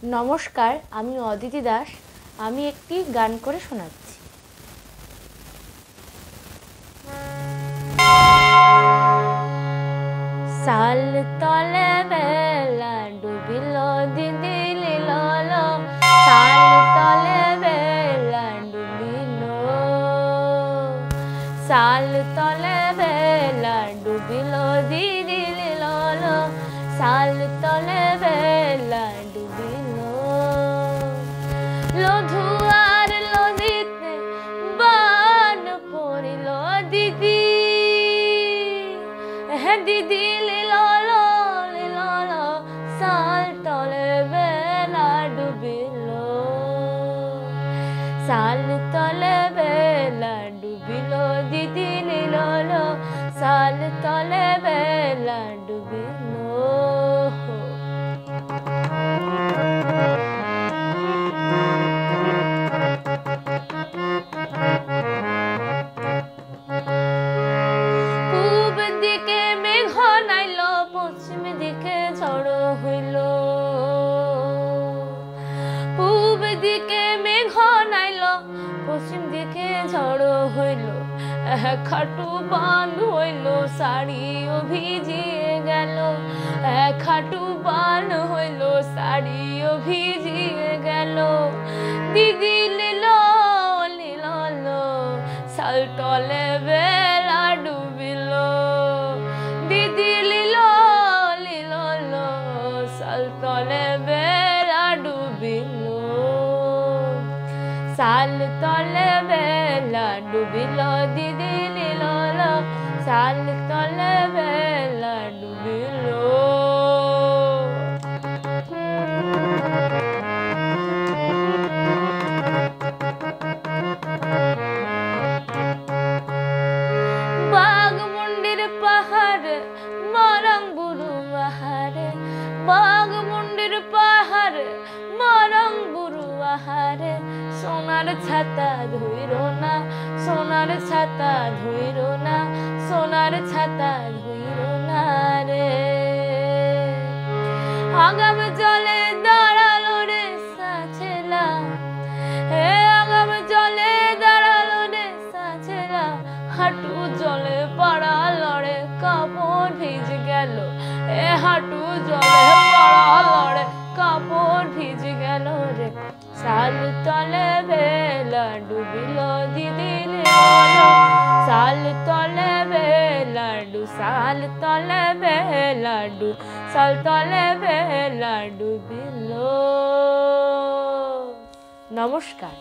নমস্কার, আমি অদিতি দাস। আমি একটি গান করে শোনাচ্ছি। সাল তলে বেলা ডুবিল দিদি লীলল, সাল তলে বেলা ডুবিল, সাল তলে বেলা ডুবিল দিদি লীলল, সাল তলে বেলা ডুবিল। লধু আর লদিতে বান পড়িল দিদি, হে দিদি লীলল লীলল, সাল তলে বেলা ডুবিল, সাল তলে বেলা ডুবিল দিদি লীলল, সাল তলে বেলা ডুবিল। পূব দিকে মেঘ নাইল, পশ্চিম দিকে ঝড় হইল, পূব দিকে মেঘ নাইল, পশ্চিম দিকে ঝড় হইল, খাটু বান হইল, শাড়িও ভিজিয়ে গেল, খাটু বান হইল, শাড়িও ভিজিয়ে গেল। দিদি লীল লীলল, সাল তলে বেলা ডুবিল, দিদি লীল লীলল, সাল তলে বেলা ডুবিল, সাল তলে বেলা ডুবিল দিদি লীলল, সাল তলে বেলা ডুবিল। বাঘমুন্ডির পাহাড়ে মরং বুড়ু আহারে, বাঘমুন্ডির পাহাড়ে মরং বুড়ু আহারে, সোনার ছাতা ধইর না, সোনার ছাতা ধইর না, সোনার ছাতা ধইর না রে। আগাম জলে দাঁড়ালো রে সাছেলা, হে আগাম জলে দাঁড়ালো রে সাছেলা, হাঁটু জলে পড়ালো রে, কাপড় ভিজ গেল, এ হাঁটু জলে পড়ালো রে, কাপড় ভিজ গেল রে। সাল তলে বেলা ডুবিল দিদি লীলল, সাল তলে বেলা সাল তলে বেলা সাল তলে বেলা ডুবিল। নমস্কার।